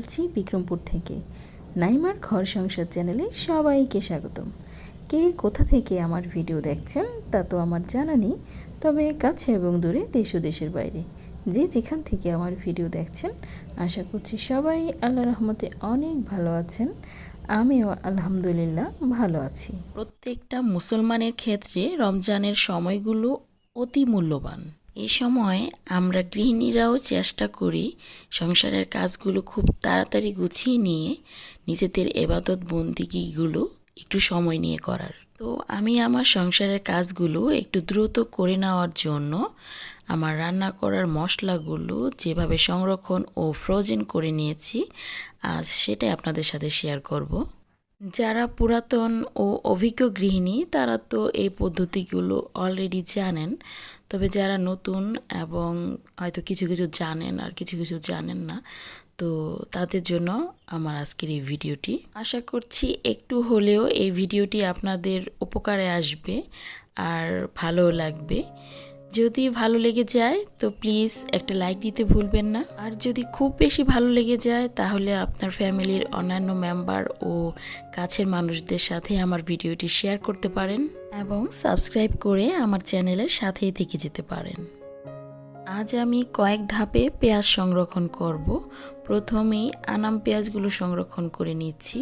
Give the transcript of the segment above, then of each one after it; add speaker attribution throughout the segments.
Speaker 1: বলছি বিক্রমপুর থেকে। নাইমার ঘর সংসার চ্যানেলে সবাইকে স্বাগতম। কে কোথা থেকে আমার ভিডিও দেখছেন তা তো আমার জানা নেই, তবে কাছে এবং দূরে দেশ ও দেশের বাইরে যে যেখান থেকে আমার ভিডিও দেখছেন, আশা করছি সবাই আল্লাহ রহমতে অনেক ভালো আছেন। আমিও আলহামদুলিল্লাহ ভালো আছি।
Speaker 2: প্রত্যেকটা মুসলমানের ক্ষেত্রে রমজানের সময়গুলো অতি মূল্যবান। এই সময় আমরা গৃহিণীরাও চেষ্টা করি সংসারের কাজগুলো খুব তাড়াতাড়ি গুছিয়ে নিয়ে নিজেদের এবাদত বন্দিগিগুলো একটু সময় নিয়ে করার। তো আমি আমার সংসারের কাজগুলো একটু দ্রুত করে নেওয়ার জন্য আমার রান্না করার মশলাগুলো যেভাবে সংরক্ষণ ও ফ্রোজেন করে নিয়েছি, আজ সেটাই আপনাদের সাথে শেয়ার করব। যারা পুরাতন ও অভিজ্ঞ গৃহিণী তারা তো এই পদ্ধতিগুলো অলরেডি জানেন, তবে যারা নতুন এবং হয়তো কিছু কিছু জানেন আর কিছু কিছু জানেন না, তো তাদের জন্য আমার আজকের এই ভিডিওটি। আশা করছি একটু হলেও এই ভিডিওটি আপনাদের উপকারে আসবে আর ভালোও লাগবে। যদি ভালো লেগে যায় তো প্লিজ একটা লাইক দিতে ভুলবেন না। আর যদি খুব বেশি ভালো লেগে যায় তাহলে আপনার ফ্যামিলির অন্যান্য মেম্বার ও কাছের মানুষদের সাথে আমার ভিডিওটি শেয়ার করতে পারেন এবং সাবস্ক্রাইব করে আমার চ্যানেলের সাথেই থেকে যেতে পারেন। আজ আমি কয়েক ধাপে পেঁয়াজ সংরক্ষণ করব। প্রথমেই আনাম পেঁয়াজগুলো সংরক্ষণ করে নিচ্ছি।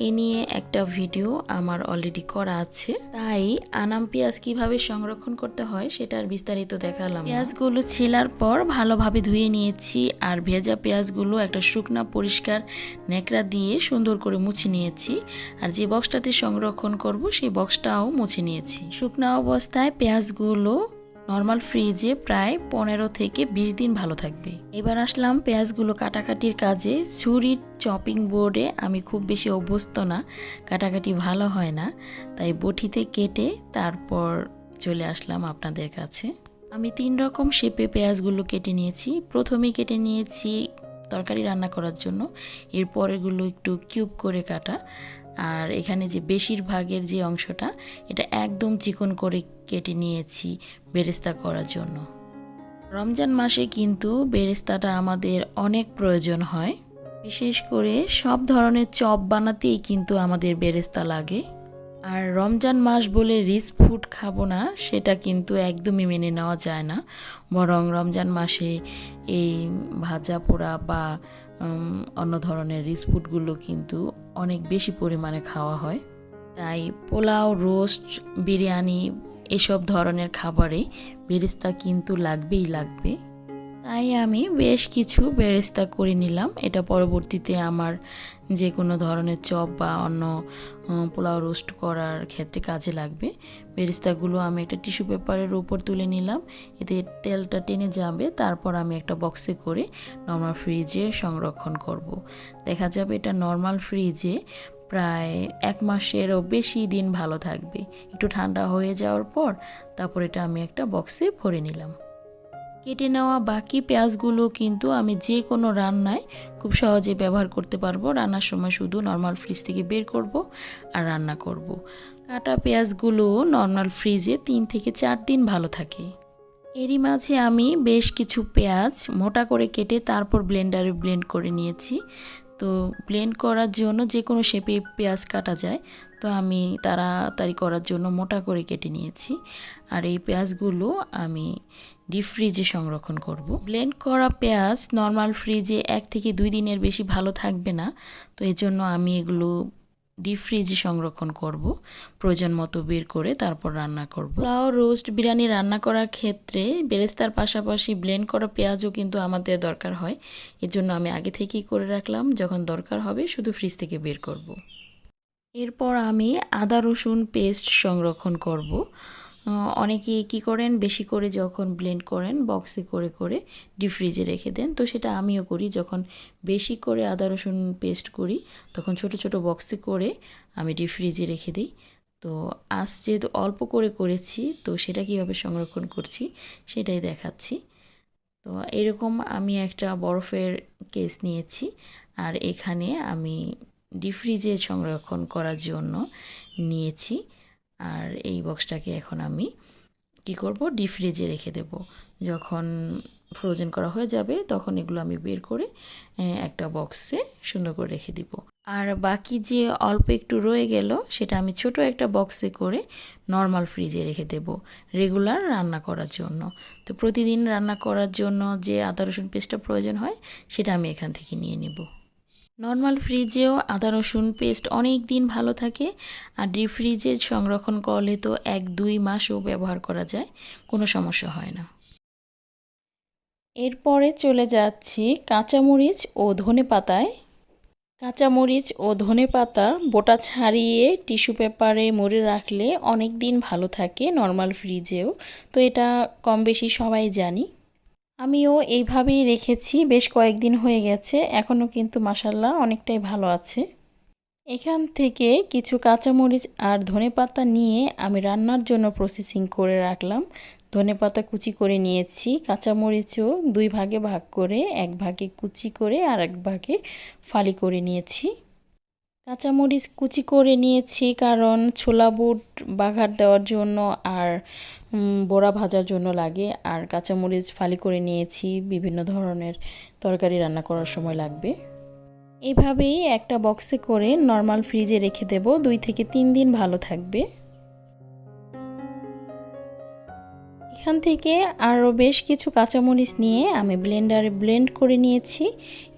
Speaker 2: এ নিয়ে একটা ভিডিও আমার অলরেডি করা আছে, তাই আনাম পেঁয়াজ কিভাবে সংরক্ষণ করতে হয় সেটার বিস্তারিত দেখালাম। পেঁয়াজগুলো ছিলার পর ভালোভাবে ধুয়ে নিয়েছি, আর ভেজা পেঁয়াজগুলো একটা শুকনা পরিষ্কার ন্যাকড়া দিয়ে সুন্দর করে মুছে নিয়েছি। আর যে বক্সটাতে সংরক্ষণ করব সেই বক্সটাও মুছে নিয়েছি। শুকনা অবস্থায় পেঁয়াজগুলো নর্মাল ফ্রিজে প্রায় 15 থেকে 20 দিন ভালো থাকবে। এবার আসলাম পেঁয়াজগুলো কাটাকাটির কাজে। ছুরির চপিং বোর্ডে আমি খুব বেশি অভ্যস্ত না, কাটাকাটি ভালো হয় না, তাই বটিতে কেটে তারপর চলে আসলাম আপনাদের কাছে। আমি 3 রকম শেপে পেঁয়াজগুলো কেটে নিয়েছি। প্রথমেই কেটে নিয়েছি তরকারি রান্না করার জন্য, এরপরেগুলো একটু কিউব করে কাটা। আর এখানে যে বেশিরভাগের যে অংশটা, এটা একদম চিকন করে কেটে নিয়েছি বেরেস্তা করার জন্য। রমজান মাসে কিন্তু বেরেস্তাটা আমাদের অনেক প্রয়োজন হয়, বিশেষ করে সব ধরনের চপ বানাতেই কিন্তু আমাদের বেরেস্তা লাগে। আর রমজান মাস বলে রিচ ফুড খাবো না সেটা কিন্তু একদমই মেনে নেওয়া যায় না, বরং রমজান মাসে এই ভাজা পোড়া বা অন্য ধরনের রিচ ফুডগুলো কিন্তু অনেক বেশি পরিমাণে খাওয়া হয়। তাই পোলাও, রোস্ট, বিরিয়ানি এসব ধরনের খাবারে বেরেস্তা কিন্তু লাগবেই লাগবে। তাই আমি বেশ কিছু বেরেস্তা করে নিলাম। এটা পরবর্তীতে আমার যে কোনো ধরনের চপ বা অন্য পোলাও রোস্ট করার ক্ষেত্রে কাজে লাগবে। বেরেস্তাগুলো আমি একটা টিস্যু পেপারের উপর তুলে নিলাম, এতে তেলটা টেনে যাবে। তারপর আমি একটা বক্সে করে নর্মাল ফ্রিজে সংরক্ষণ করব। দেখা যাবে এটা নর্মাল ফ্রিজে প্রায় 1 মাসেরও বেশি দিন ভালো থাকবে। একটু ঠান্ডা হয়ে যাওয়ার পর তারপর এটা আমি একটা বক্সে ভরে নিলাম। কেটে নেওয়া বাকি পেঁয়াজগুলো কিন্তু আমি যে কোনো রান্নায় খুব সহজে ব্যবহার করতে পারবো। রান্নার সময় শুধু নর্মাল ফ্রিজ থেকে বের করব আর রান্না করব। কাটা পেঁয়াজগুলো নর্মাল ফ্রিজে 3 থেকে 4 দিন ভালো থাকে। এরই মাঝে আমি বেশ কিছু পেঁয়াজ মোটা করে কেটে তারপর ব্লেন্ডারে ব্লেন্ড করে নিয়েছি। তো ব্লেন্ড করার জন্য যে কোনো শেপে পেঁয়াজ কাটা যায়, তো আমি তাড়াতাড়ি করার জন্য মোটা করে কেটে নিয়েছি। আর এই পেঁয়াজগুলো আমি ডিপ ফ্রিজে সংরক্ষণ করব। ব্লেন্ড করা পেঁয়াজ নর্মাল ফ্রিজে 1 থেকে 2 দিনের বেশি ভালো থাকবে না, তো এই জন্য আমি এগুলো ডিপ ফ্রিজে সংরক্ষণ করব। প্রয়োজন মতো বের করে তারপর রান্না করব। পোলাও, রোস্ট, বিরিয়ানি রান্না করার ক্ষেত্রে বেরেস্তার পাশাপাশি ব্লেন্ড করা পেঁয়াজও কিন্তু আমাদের দরকার হয়। এর জন্য আমি আগে থেকেই করে রাখলাম, যখন দরকার হবে শুধু ফ্রিজ থেকে বের করব। এরপর আমি আদা রসুন পেস্ট সংরক্ষণ করব। অনেকে কি করেন, বেশি করে যখন ব্লেন্ড করেন বক্সে করে করে ডিপ ফ্রিজে রেখে দেন, তো সেটা আমিও করি। যখন বেশি করে আদা রসুন পেস্ট করি তখন ছোট ছোট বক্সে করে আমি ডিপ ফ্রিজে রেখে দিই। তো আজ যেহেতু অল্প করে করেছি, তো সেটা কিভাবে সংরক্ষণ করছি সেটাই দেখাচ্ছি। তো এরকম আমি একটা বরফের কেস নিয়েছি, আর এখানে আমি ডিপ ফ্রিজে সংরক্ষণ করার জন্য নিয়েছি। আর এই বক্সটাকে এখন আমি কি করব, ডিপ ফ্রিজে রেখে দেব। যখন ফ্রোজেন করা হয়ে যাবে তখন এগুলো আমি বের করে একটা বক্সে সুন্দর করে রেখে দিব। আর বাকি যে অল্প একটু রয়ে গেল সেটা আমি ছোট একটা বক্সে করে নর্মাল ফ্রিজে রেখে দেব রেগুলার রান্না করার জন্য। তো প্রতিদিন রান্না করার জন্য যে আদা রসুন পেস্টটা প্রয়োজন হয় সেটা আমি এখান থেকে নিয়ে নেব। নর্মাল ফ্রিজেও আদা রসুন পেস্ট অনেক দিন ভালো থাকে, আর ডিপ ফ্রিজে সংরক্ষণ করলে তো 1-2 মাসও ব্যবহার করা যায়, কোনো সমস্যা হয় না। এরপরে চলে যাচ্ছি কাঁচামরিচ ও ধনেপাতায়। কাঁচামরিচ ও ধনেপাতা বোটা ছাড়িয়ে টিস্যু পেপারে মুড়ে রাখলে অনেক দিন ভালো থাকে নর্মাল ফ্রিজেও, তো এটা কম বেশি সবাই জানি। আমিও এইভাবেই রেখেছি, বেশ কয়েকদিন হয়ে গেছে, এখনও কিন্তু মাশাআল্লাহ অনেকটাই ভালো আছে। এখান থেকে কিছু কাঁচামরিচ আর ধনেপাতা নিয়ে আমি রান্নার জন্য প্রসেসিং করে রাখলাম। ধনেপাতা কুচি করে নিয়েছি, কাঁচামরিচও 2 ভাগে ভাগ করে, 1 ভাগে কুচি করে আর 1 ভাগে ফালি করে নিয়েছি। কাঁচামরিচ কুচি করে নিয়েছি কারণ ছোলা বুট বাঘার দেওয়ার জন্য আর বড়া ভাজার জন্য লাগে, আর কাঁচামরিচ ফালি করে নিয়েছি, বিভিন্ন ধরনের তরকারি রান্না করার সময় লাগবে। এইভাবেই একটা বক্সে করে নর্মাল ফ্রিজে রেখে দেব, 2 থেকে 3 দিন ভালো থাকবে। এখান থেকে আরও বেশ কিছু কাঁচামরিচ নিয়ে আমি ব্লেন্ডারে ব্লেন্ড করে নিয়েছি।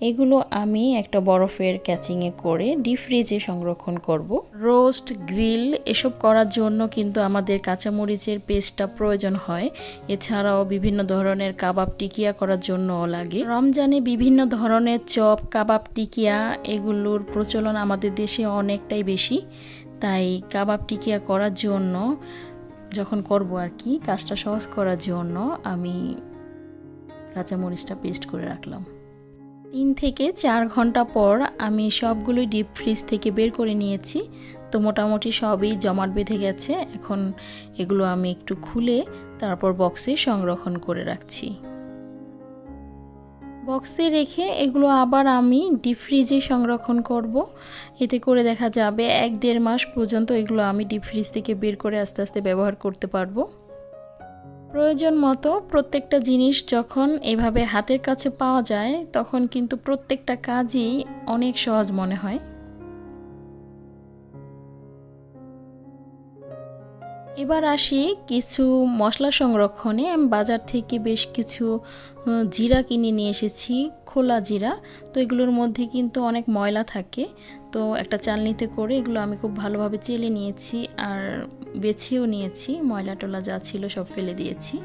Speaker 2: এগুলো আমি একটা বরফের ক্যাচিংয়ে করে ডিপ ফ্রিজে সংরক্ষণ করব। রোস্ট, গ্রিল এসব করার জন্য কিন্তু আমাদের কাঁচামরিচের পেস্টটা প্রয়োজন হয়। এছাড়াও বিভিন্ন ধরনের কাবাব টিকিয়া করার জন্যও লাগে। রমজানে বিভিন্ন ধরনের চপ, কাবাব টিকিয়া এগুলোর প্রচলন আমাদের দেশে অনেকটাই বেশি, তাই কাবাব টিকিয়া করার জন্য যখন করব আর কি, কাজটা সহজ করার জন্য আমি কাঁচামরিচটা পেস্ট করে রাখলাম। 3 থেকে 4 ঘন্টা পর আমি সবগুলোই ডিপ ফ্রিজ থেকে বের করে নিয়েছি। তো মোটামুটি সবই জমাট বেঁধে গেছে। এখন এগুলো আমি একটু খুলে তারপর বক্সে সংরক্ষণ করে রাখছি। বক্সে রেখে এগুলো আবার আমি ডিপ ফ্রিজে সংরক্ষণ করব। এতে করে দেখা যাবে 1-1.5 মাস পর্যন্ত এগুলো আমি ডিপ ফ্রিজ থেকে বের করে আস্তে আস্তে ব্যবহার করতে পারবো। প্রয়োজন মতো প্রত্যেকটা জিনিস যখন এভাবে হাতের কাছে পাওয়া যায় তখন কিন্তু প্রত্যেকটা কাজই অনেক সহজ মনে হয়। এবার আসি কিছু মশলা সংরক্ষণে। আমি বাজার থেকে বেশ কিছু জিরা কিনে নিয়ে এসেছি, খোলা জিরা। তো এগুলোর মধ্যে কিন্তু অনেক ময়লা থাকে, তো একটা চালনিতে করে এগুলো আমি খুব ভালোভাবে চেলে নিয়েছি আর বেছেও নিয়েছি, ময়লা টোলা যা ছিল সব ফেলে দিয়েছি।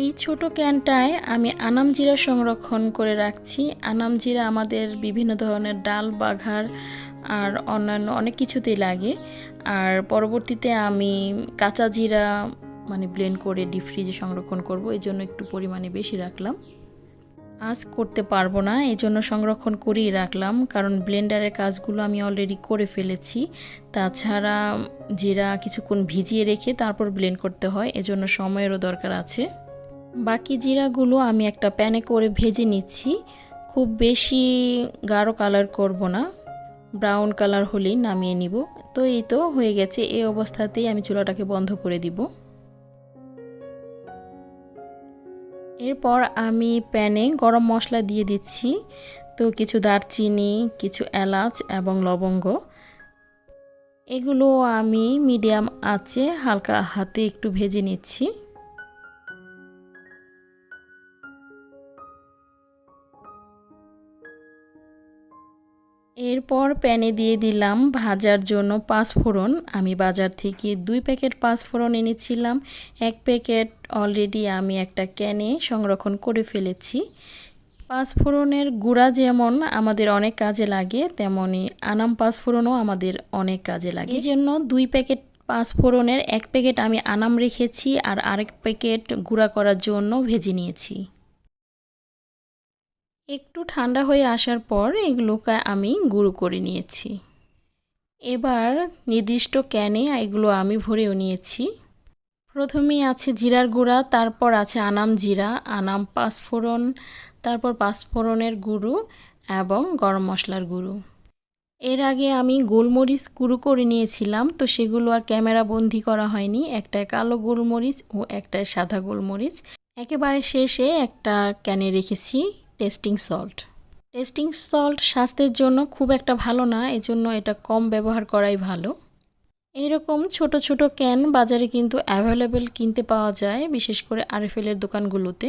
Speaker 2: এই ছোট ক্যানটায় আমি আনাম জিরা সংরক্ষণ করে রাখছি। আনাম জিরা আমাদের বিভিন্ন ধরনের ডাল, বাঘার আর অন্যান্য অনেক কিছুতেই লাগে। আর পরবর্তীতে আমি কাঁচা জিরা ব্লেন্ড করে ডিপ ফ্রিজে সংরক্ষণ করব, এই জন্য একটু পরিমাণে বেশি রাখলাম। আজ করতে পারবো না, এই জন্য সংরক্ষণ করেই রাখলাম, কারণ ব্লেন্ডারের কাজগুলো আমি অলরেডি করে ফেলেছি। তাছাড়া জিরা কিছুক্ষণ ভিজিয়ে রেখে তারপর ব্লেন্ড করতে হয়, এজন্য সময়েরও দরকার আছে। বাকি জিরাগুলো আমি একটা প্যানে করে ভেজে নিচ্ছি। খুব বেশি গাঢ় কালার করব না, ব্রাউন কালার হলেই নামিয়ে নিব। তো এই তো হয়ে গেছে, এই অবস্থাতেই আমি চুলাটাকে বন্ধ করে দিব। এরপর আমি প্যানে গরম মশলা দিয়ে দিচ্ছি। তো কিছু দারচিনি, কিছু এলাচ এবং লবঙ্গ, এগুলো আমি মিডিয়াম আঁচে হালকা হাতে একটু ভেজে নিচ্ছি। এরপর প্যানে দিয়ে দিলাম ভাজার জন্য 5 ফোড়ন। আমি বাজার থেকে 2 প্যাকেট 5 ফোড়ন এনেছিলাম। 1 প্যাকেট অলরেডি আমি একটা ক্যানে সংরক্ষণ করে ফেলেছি। 5 ফোড়নের গুঁড়া যেমন আমাদের অনেক কাজে লাগে, তেমনি আনাম 5 ফোড়নও আমাদের অনেক কাজে লাগে। এই জন্য 2 প্যাকেট 5 ফোড়নের 1 প্যাকেট আমি আনাম রেখেছি আর আরেক প্যাকেট গুঁড়া করার জন্য ভেজে নিয়েছি। একটু ঠান্ডা হয়ে আসার পর এগুলোকে আমি গুঁড়ো করে নিয়েছি। এবার নির্দিষ্ট ক্যানে এগুলো আমি ভরেও নিয়েছি। প্রথমেই আছে জিরার গুঁড়া, তারপর আছে আনাম জিরা, আনাম 5 ফোড়ন, তারপর 5 ফোড়নের গুঁড়ো এবং গরম মশলার গুঁড়ো। এর আগে আমি গোলমরিচ গুঁড়ো করে নিয়েছিলাম, তো সেগুলো আর ক্যামেরা বন্দি করা হয়নি। একটা কালো গোলমরিচ ও একটা সাদা গোলমরিচ, একেবারে শেষে একটা ক্যানে রেখেছি টেস্টিং সল্ট। টেস্টিং সল্ট স্বাস্থ্যের জন্য খুব একটা ভালো না, এজন্য এটা কম ব্যবহার করাই ভালো। এইরকম ছোট ছোট ক্যান বাজারে কিন্তু অ্যাভেলেবেল কিনতে পাওয়া যায়, বিশেষ করে আরএফএলের দোকানগুলোতে।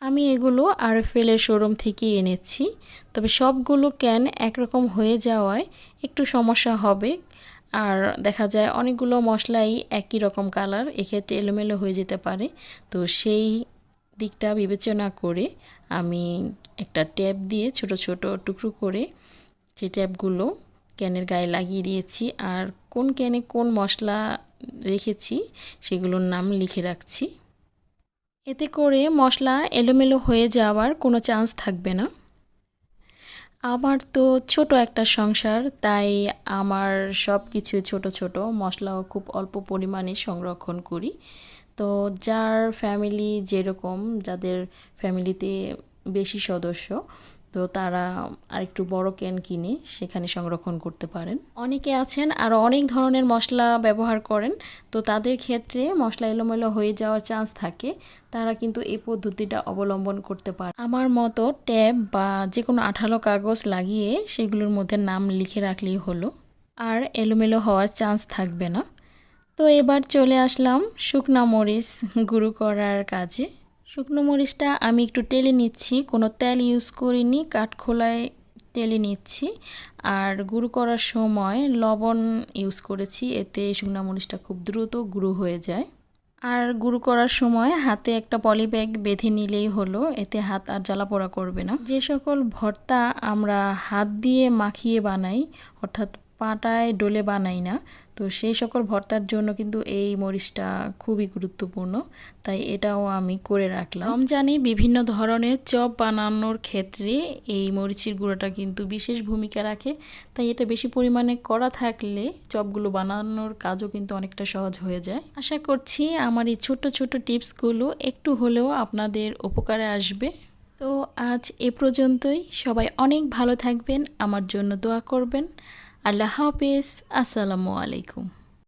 Speaker 2: আমি এগুলো আরএফএলের শোরুম থেকেই এনেছি, তবে সবগুলো ক্যান একরকম হয়ে যাওয়ায় একটু সমস্যা হবে। আর দেখা যায় অনেকগুলো মশলাই একই রকম কালার, এক্ষেত্রে এলোমেলো হয়ে যেতে পারে। তো সেই দিকটা বিবেচনা করে আমি একটা ট্যাপ দিয়ে ছোট ছোট টুকরো করে সেই ট্যাপগুলো ক্যানের গায়ে লাগিয়ে দিয়েছি। আর কোন ক্যানে কোন মশলা রেখেছি সেগুলোর নাম লিখে রাখছি। এতে করে মশলা এলোমেলো হয়ে যাওয়ার কোনো চান্স থাকবে না। আমার তো ছোট একটা সংসার, তাই আমার সব কিছু ছোট ছোট, মশলাও খুব অল্প পরিমাণে সংরক্ষণ করি। তো যার ফ্যামিলি যেরকম, যাদের ফ্যামিলিতে বেশি সদস্য, তো তারা আরেকটু বড় ক্যান কিনে সেখানে সংরক্ষণ করতে পারেন। অনেকে আছেন আরও অনেক ধরনের মশলা ব্যবহার করেন, তো তাদের ক্ষেত্রে মশলা এলোমেলো হয়ে যাওয়ার চান্স থাকে, তারা কিন্তু এই পদ্ধতিটা অবলম্বন করতে পারে। আমার মতো ট্যাপ বা যে কোনো আঠালো কাগজ লাগিয়ে সেগুলোর মধ্যে নাম লিখে রাখলেই হলো, আর এলোমেলো হওয়ার চান্স থাকবে না। তো এবার চলে আসলাম শুকনা মরিচ গুঁড়ো করার কাজে। শুকনো মরিচটা আমি একটু টেলে নিচ্ছি, কোনো তেল ইউজ করিনি, কাঠখোলায় টেলে নিচ্ছি। আর গুঁড়ো করার সময় লবণ ইউজ করেছি, এতে শুকনো মরিচটা খুব দ্রুত গুঁড়ো হয়ে যায়। আর গুঁড়ো করার সময় হাতে একটা পলি ব্যাগ বেঁধে নিলেই হলো, এতে হাত আর জ্বালা পোড়া করবে না। যে সকল ভর্তা আমরা হাত দিয়ে মাখিয়ে বানাই, অর্থাৎ পাটায় ডলে বানাই না, তো সেই সকল ভর্তার জন্য কিন্তু এই মরিচটা খুবই গুরুত্বপূর্ণ, তাই এটাও আমি করে রাখলাম। রমজানে বিভিন্ন ধরনের চপ বানানোর ক্ষেত্রে এই মরিচের গুঁড়োটা কিন্তু বিশেষ ভূমিকা রাখে, তাই এটা বেশি পরিমাণে করা থাকলে চপগুলো বানানোর কাজও কিন্তু অনেকটা সহজ হয়ে যায়। আশা করছি আমার এই ছোট ছোট টিপসগুলো একটু হলেও আপনাদের উপকারে আসবে। তো আজ এ পর্যন্তই, সবাই অনেক ভালো থাকবেন, আমার জন্য দোয়া করবেন। আল্লাহ হাফেজ, আসসালামু আলাইকুম।